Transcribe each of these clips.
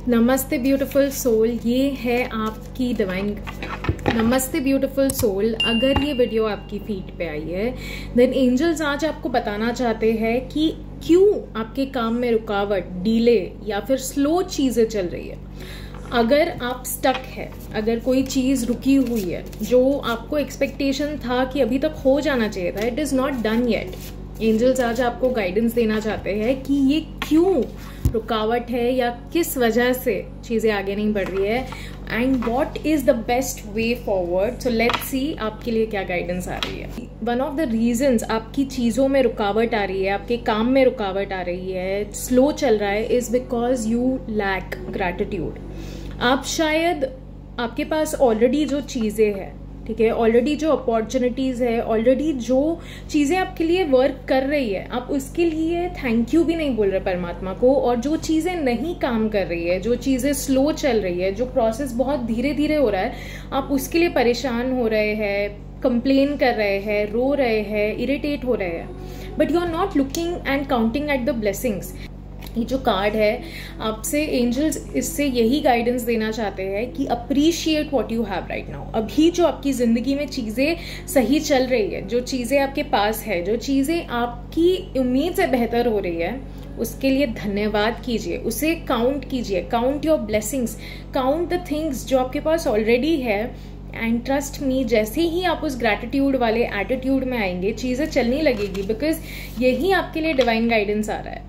नमस्ते beautiful soul, ये है आपकी डिवाइन। नमस्ते ब्यूटीफुल सोल, अगर ये वीडियो आपकी फीड पे आई है देन एंजल्स आज आपको बताना चाहते हैं कि क्यों आपके काम में रुकावट, डिले या फिर स्लो चीजें चल रही है। अगर आप स्टक है, अगर कोई चीज रुकी हुई है जो आपको एक्सपेक्टेशन था कि अभी तक हो जाना चाहिए था, it is not done yet. Angels आज आपको गाइडेंस देना चाहते हैं कि ये क्यों रुकावट है या किस वजह से चीजें आगे नहीं बढ़ रही है and what is the best way forward. So let's see आपके लिए क्या गाइडेंस आ रही है। वन ऑफ द रीजंस आपकी चीजों में रुकावट आ रही है, आपके काम में रुकावट आ रही है, स्लो चल रहा है, is because you lack gratitude. आप शायद आपके पास ऑलरेडी जो चीजें हैं, ठीक है, ऑलरेडी जो अपॉर्चुनिटीज है, ऑलरेडी जो चीजें आपके लिए वर्क कर रही है, आप उसके लिए थैंक यू भी नहीं बोल रहे परमात्मा को। और जो चीजें नहीं काम कर रही है, जो चीजें स्लो चल रही है, जो प्रोसेस बहुत धीरे धीरे हो रहा है, आप उसके लिए परेशान हो रहे हैं, कंप्लेन कर रहे हैं, रो रहे हैं, इरिटेट हो रहे हैं, but you are not looking and counting at the blessings. ये जो कार्ड है, आपसे एंजल्स इससे यही गाइडेंस देना चाहते हैं कि appreciate what you have right now. अभी जो आपकी जिंदगी में चीजें सही चल रही है, जो चीजें आपके पास है, जो चीजें आपकी उम्मीद से बेहतर हो रही है, उसके लिए धन्यवाद कीजिए, उसे काउंट कीजिए। Count your blessings, count the things जो आपके पास ऑलरेडी है एंड ट्रस्ट मी, जैसे ही आप उस ग्रैटिट्यूड वाले एटीट्यूड में आएंगे चीजें चलने लगेगी, बिकॉज यही आपके लिए डिवाइन गाइडेंस आ रहा है।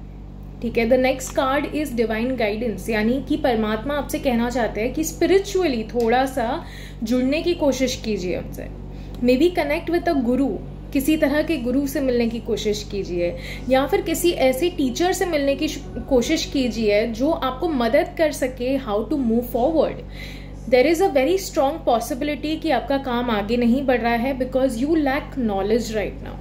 ठीक है, the next card is divine guidance, यानी कि परमात्मा आपसे कहना चाहते हैं कि स्पिरिचुअली थोड़ा सा जुड़ने की कोशिश कीजिए उनसे। May be connect with a गुरु, किसी तरह के गुरु से मिलने की कोशिश कीजिए, या फिर किसी ऐसे टीचर से मिलने की कोशिश कीजिए जो आपको मदद कर सके how to move forward. There is a very strong possibility कि आपका काम आगे नहीं बढ़ रहा है because you lack knowledge right now.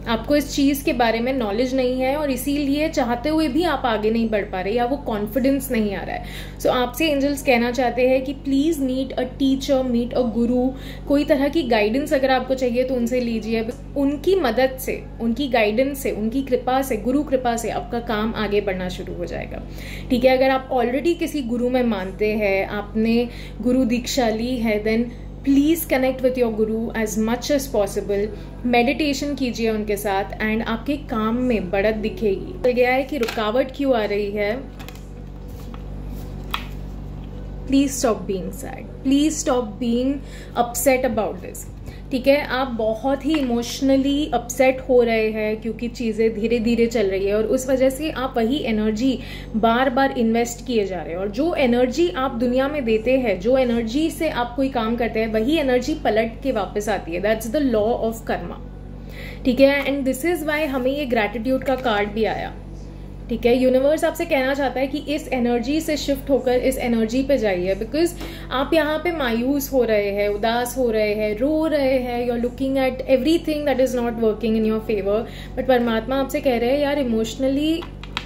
आपको इस चीज के बारे में नॉलेज नहीं है और इसीलिए चाहते हुए भी आप आगे नहीं बढ़ पा रहे या वो कॉन्फिडेंस नहीं आ रहा है। सो आपसे एंजल्स कहना चाहते हैं कि please meet a teacher, meet a guru. कोई तरह की गाइडेंस अगर आपको चाहिए तो उनसे लीजिए। उनकी मदद से, उनकी गाइडेंस से, उनकी कृपा से, गुरु कृपा से आपका काम आगे बढ़ना शुरू हो जाएगा। ठीक है, अगर आप ऑलरेडी किसी गुरु में मानते हैं, आपने गुरु दीक्षा ली है, then please connect with your guru as much as possible. Meditation कीजिए उनके साथ एंड आपके काम में बढ़त दिखेगी। चल गया है कि रुकावट क्यों आ रही है। Please stop being sad, please stop being upset about this. ठीक है, आप बहुत ही इमोशनली अपसेट हो रहे हैं क्योंकि चीजें धीरे धीरे चल रही है और उस वजह से आप वही एनर्जी बार बार इन्वेस्ट किए जा रहे हैं। और जो एनर्जी आप दुनिया में देते हैं, जो एनर्जी से आप कोई काम करते हैं, वही एनर्जी पलट के वापस आती है। That's the law of Karma. ठीक है, एंड दिस इज वाई हमें ये ग्रैटिट्यूड का कार्ड भी आया। ठीक है, यूनिवर्स आपसे कहना चाहता है कि इस एनर्जी से शिफ्ट होकर इस एनर्जी पे जाइए, बिकॉज आप यहाँ पे मायूस हो रहे हैं, उदास हो रहे हैं, रो रहे हैं, you are looking at everything that is not working in your favour. But परमात्मा आपसे कह रहे हैं यार, इमोशनली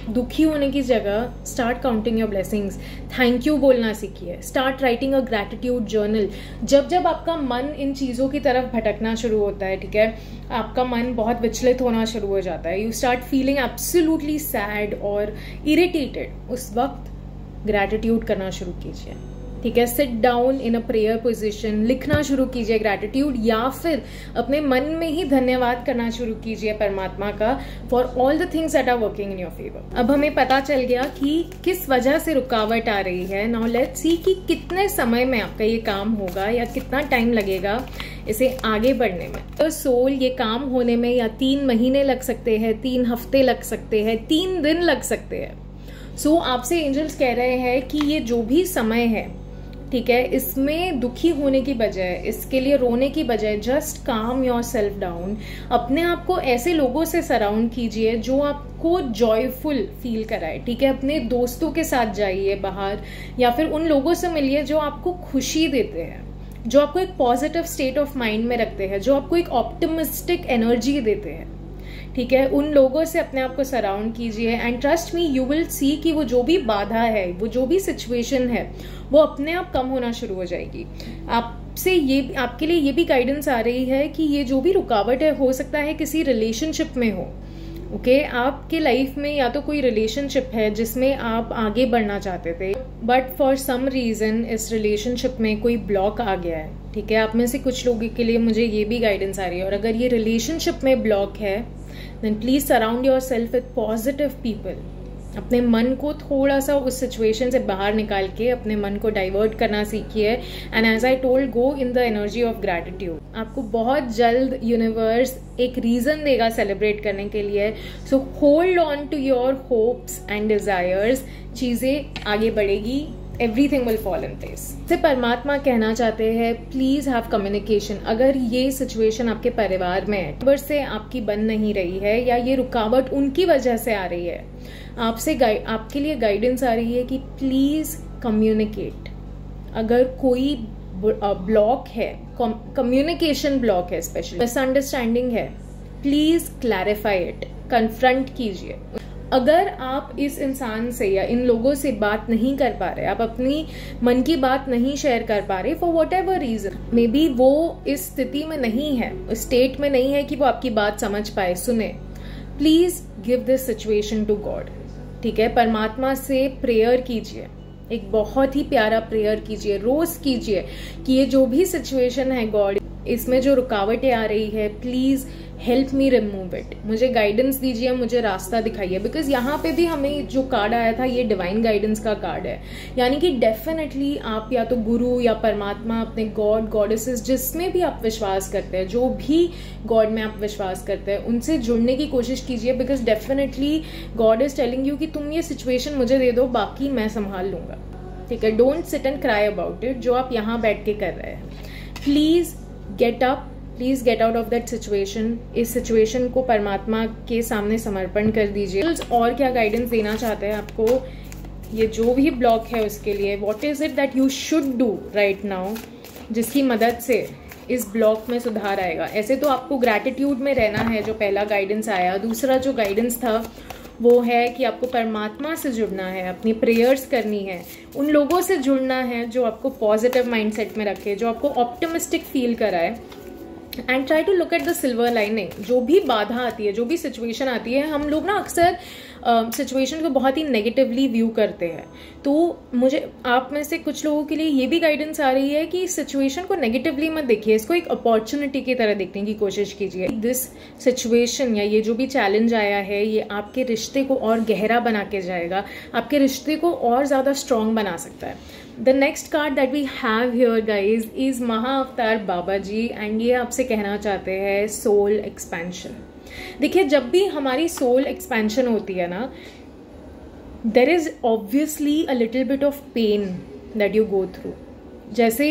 दुखी होने की जगह start counting your blessings, thank you बोलना सीखिए, start writing a gratitude journal. जब जब आपका मन इन चीज़ों की तरफ भटकना शुरू होता है, ठीक है, आपका मन बहुत विचलित होना शुरू हो जाता है, you start feeling absolutely sad और इरिटेटेड, उस वक्त ग्रैटिट्यूड करना शुरू कीजिए। ठीक है, sit down in a prayer position, लिखना शुरू कीजिए ग्रैटिट्यूड, या फिर अपने मन में ही धन्यवाद करना शुरू कीजिए परमात्मा का for all the things that are working in your favour. अब हमें पता चल गया कि किस वजह से रुकावट आ रही है। नाउ लेट्स सी कि कितने समय में आपका ये काम होगा या कितना टाइम लगेगा इसे आगे बढ़ने में। तो सोल, ये काम होने में या 3 महीने लग सकते हैं, 3 हफ्ते लग सकते हैं, 3 दिन लग सकते हैं। सो आपसे एंजल्स कह रहे हैं कि ये जो भी समय है, ठीक है, इसमें दुखी होने की बजाय, इसके लिए रोने की बजाय, जस्ट काम योर सेल्फ डाउन। अपने आप को ऐसे लोगों से सराउंड कीजिए जो आपको जॉयफुल फील कराए। ठीक है, अपने दोस्तों के साथ जाइए बाहर, या फिर उन लोगों से मिलिए जो आपको खुशी देते हैं, जो आपको एक पॉजिटिव स्टेट ऑफ माइंड में रखते हैं, जो आपको एक ऑप्टिमिस्टिक एनर्जी देते हैं। ठीक है, उन लोगों से अपने आप को सराउंड कीजिए and trust me, you will see कि वो जो भी बाधा है, वो जो भी सिचुएशन है, वो अपने आप कम होना शुरू हो जाएगी। आपसे ये, आपके लिए ये भी गाइडेंस आ रही है कि ये जो भी रुकावट है, हो सकता है किसी रिलेशनशिप में हो, ओके आपके लाइफ में या तो कोई रिलेशनशिप है जिसमें आप आगे बढ़ना चाहते थे, बट फॉर सम रीजन इस रिलेशनशिप में कोई ब्लॉक आ गया है। ठीक है, आप में से कुछ लोगों के लिए मुझे ये भी गाइडेंस आ रही है। और अगर ये रिलेशनशिप में ब्लॉक है, then please surround yourself with positive people. अपने मन को थोड़ा सा उस सिचुएशन से बाहर निकाल के अपने मन को डाइवर्ट करना सीखिए। And as I told, go in the energy of gratitude. आपको बहुत जल्द यूनिवर्स एक रीजन देगा सेलिब्रेट करने के लिए। So hold on to your hopes and desires. चीजें आगे बढ़ेगी, everything will fall in place. से परमात्मा कहना चाहते हैं, प्लीज हैव कम्युनिकेशन। अगर ये सिचुएशन आपके परिवार में है, से आपकी बन नहीं रही है या ये रुकावट उनकी वजह से आ रही है, आपके लिए गाइडेंस आ रही है कि प्लीज कम्युनिकेट। अगर कोई ब्लॉक है, कम्युनिकेशन ब्लॉक है, स्पेशली मिसअंडरस्टैंडिंग है, प्लीज क्लैरिफाई इट, कन्फ्रंट कीजिए। अगर आप इस इंसान से या इन लोगों से बात नहीं कर पा रहे, आप अपनी मन की बात नहीं शेयर कर पा रहे, for whatever reason, maybe वो इस स्थिति में नहीं है, उस स्टेट में नहीं है कि वो आपकी बात समझ पाए, सुने, please give this situation to God. ठीक है, परमात्मा से प्रेयर कीजिए, एक बहुत ही प्यारा प्रेयर कीजिए, रोज कीजिए कि ये जो भी सिचुएशन है गॉड, इसमें जो रुकावटें आ रही है, please help me remove it. मुझे गाइडेंस दीजिए, मुझे रास्ता दिखाइए। बिकॉज यहाँ पे भी हमें जो कार्ड आया था, ये डिवाइन गाइडेंस का कार्ड है। यानी कि डेफिनेटली आप या तो गुरु या परमात्मा, अपने गॉड, गॉडेसेस, जिसमें भी आप विश्वास करते हैं, जो भी गॉड में आप विश्वास करते हैं, उनसे जुड़ने की कोशिश कीजिए। Because definitely God is telling you कि तुम ये सिचुएशन मुझे दे दो, बाकी मैं संभाल लूंगा। ठीक है, don't sit and cry about it, जो आप यहाँ बैठ के कर रहे हैं। Please get up, please get out of that situation. इस सिचुएशन को परमात्मा के सामने समर्पण कर दीजिए। और क्या गाइडेंस देना चाहते हैं आपको, ये जो भी ब्लॉक है उसके लिए, what is it that you should do right now, जिसकी मदद से इस ब्लॉक में सुधार आएगा। ऐसे तो आपको ग्रैटिट्यूड में रहना है, जो पहला गाइडेंस आया। दूसरा जो गाइडेंस था वो है कि आपको परमात्मा से जुड़ना है, अपनी प्रेयर्स करनी है, उन लोगों से जुड़ना है जो आपको पॉजिटिव माइंडसेट में रखे, जो आपको ऑप्टिमिस्टिक फील कराए। And try to look at the silver lining. जो भी बाधा आती है, जो भी सिचुएशन आती है, हम लोग ना अक्सर सिचुएशन को बहुत ही नेगेटिवली व्यू करते हैं। तो मुझे आप में से कुछ लोगों के लिए ये भी गाइडेंस आ रही है कि सिचुएशन को नेगेटिवली मत देखिए, इसको एक अपॉर्चुनिटी की तरह देखने की कोशिश कीजिए। दिस सिचुएशन या ये जो भी चैलेंज आया है, ये आपके रिश्ते को और गहरा बना के जाएगा, आपके रिश्ते को और ज़्यादा स्ट्रॉन्ग बना सकता है। The next card that we have here guys is Mahavatar Baba ji, and ये आपसे कहना चाहते हैं सोल एक्सपेंशन। देखिए, जब भी हमारी सोल एक्सपेंशन होती है ना, there is obviously a little bit of pain that you go through. जैसे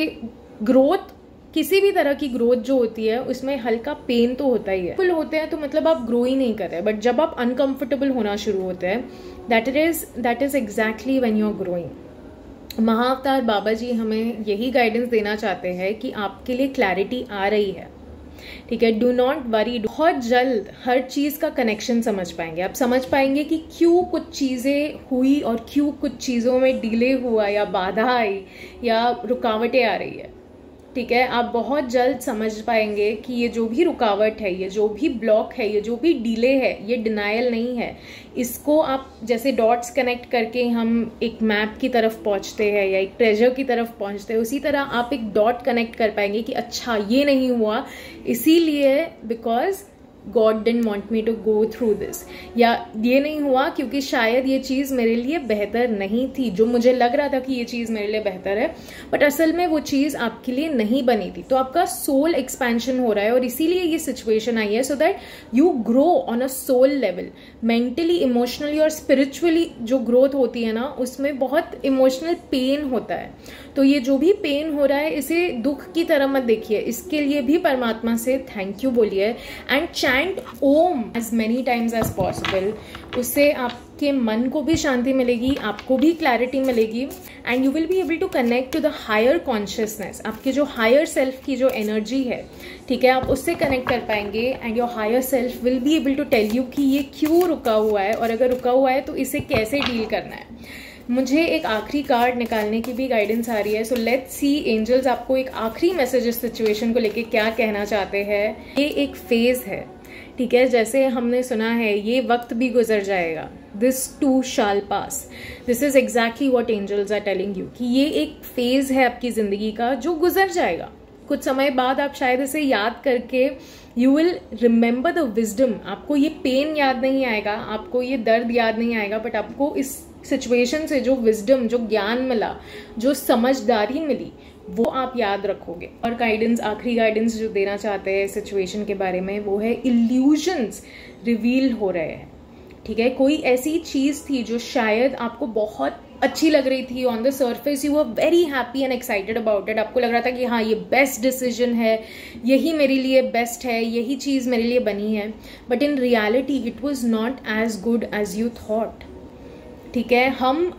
ग्रोथ, किसी भी तरह की ग्रोथ जो होती है, उसमें हल्का पेन तो होता ही है। फुल होते हैं तो मतलब आप ग्रो ही नहीं कर रहे, बट जब आप अनकंफर्टेबल होना शुरू होते हैं, that is exactly when you are growing. Mahavatar Baba ji हमें यही गाइडेंस देना चाहते हैं कि आपके लिए क्लैरिटी आ रही है। ठीक है, डू नॉट वरी। बहुत जल्द हर चीज का कनेक्शन समझ पाएंगे। आप समझ पाएंगे कि क्यों कुछ चीजें हुई और क्यों कुछ चीजों में डिले हुआ या बाधा आई या रुकावटें आ रही है। ठीक है, आप बहुत जल्द समझ पाएंगे कि ये जो भी रुकावट है, ये जो भी ब्लॉक है, ये जो भी डिले है, ये डिनायल नहीं है। इसको आप जैसे डॉट्स कनेक्ट करके हम एक मैप की तरफ पहुंचते हैं या एक ट्रेजर की तरफ पहुंचते हैं, उसी तरह आप एक डॉट कनेक्ट कर पाएंगे कि अच्छा ये नहीं हुआ इसीलिए, because God didn't want me to go through this, या ये नहीं हुआ क्योंकि शायद ये चीज़ मेरे लिए बेहतर नहीं थी। जो मुझे लग रहा था कि ये चीज़ मेरे लिए बेहतर है, बट असल में वो चीज़ आपके लिए नहीं बनी थी। तो आपका सोल एक्सपेंशन हो रहा है और इसीलिए ये सिचुएशन आई है, so that you grow on a soul level. Mentally, emotionally और स्पिरिचुअली जो ग्रोथ होती है ना, उसमें बहुत इमोशनल पेन होता है। तो ये जो भी पेन हो रहा है, इसे दुख की तरह मत देखिए, इसके लिए भी परमात्मा से थैंक यू बोलिए and chant Om as many times as possible. उससे आपके मन को भी शांति मिलेगी, आपको भी क्लैरिटी मिलेगी, and you will be able to connect to the higher consciousness. आपके जो हायर सेल्फ की जो एनर्जी है, ठीक है, आप उससे कनेक्ट कर पाएंगे and your higher self will be able to tell you कि ये क्यों रुका हुआ है और अगर रुका हुआ है तो इसे कैसे डील करना है। मुझे एक आखिरी कार्ड निकालने की भी गाइडेंस आ रही है, सो लेट्स सी एंजल्स आपको एक आखिरी मैसेज इस सिचुएशन को लेके क्या कहना चाहते हैं। ये एक फेज है, ठीक है, जैसे हमने सुना है ये वक्त भी गुजर जाएगा, this too shall pass, this is exactly what angels are telling you कि ये एक फेज है आपकी जिंदगी का जो गुजर जाएगा। कुछ समय बाद आप शायद इसे याद करके you will remember the wisdom, आपको ये पेन याद नहीं आएगा, आपको ये दर्द याद नहीं आएगा, बट आपको इस सिचुएशन से जो विजडम, जो ज्ञान मिला, जो समझदारी मिली, वो आप याद रखोगे। और गाइडेंस, आखिरी गाइडेंस जो देना चाहते हैं सिचुएशन के बारे में वो है इल्यूजन्स रिवील हो रहे हैं। ठीक है, कोई ऐसी चीज थी जो शायद आपको बहुत अच्छी लग रही थी, on the surface you were very happy and excited about it, आपको लग रहा था कि हाँ ये बेस्ट डिसीजन है, यही मेरे लिए बेस्ट है, यही चीज मेरे लिए बनी है, but in reality it was not as good as you thought. ठीक है, हम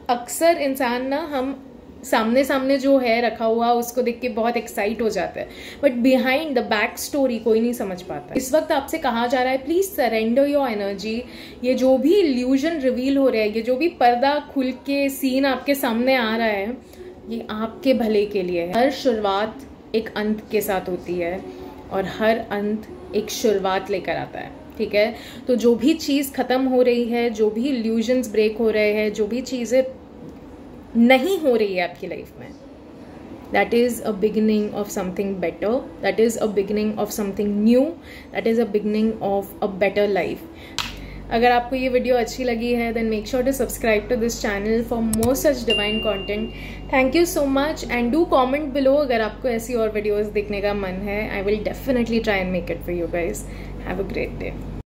अक्सर इंसान ना, हम सामने सामने जो है रखा हुआ उसको देख के बहुत एक्साइट हो जाता है, but behind the back story कोई नहीं समझ पाता। इस वक्त आपसे कहा जा रहा है प्लीज सरेंडर योर एनर्जी। ये जो भी इल्यूजन रिवील हो रहा है, ये जो भी पर्दा खुल के सीन आपके सामने आ रहा है, ये आपके भले के लिए है। हर शुरुआत एक अंत के साथ होती है और हर अंत एक शुरुआत लेकर आता है। ठीक है, तो जो भी चीज खत्म हो रही है, जो भी इल्यूजन्स ब्रेक हो रहे हैं, जो भी चीजें नहीं हो रही है आपकी लाइफ में, that is a beginning of something better, that is a beginning of something new, that is a beginning of a better life. अगर आपको ये वीडियो अच्छी लगी है then make sure to subscribe to this channel for more such divine content. Thank you so much and do comment below अगर आपको ऐसी और वीडियोस देखने का मन है. I will definitely try and make it for you guys. Have a great day.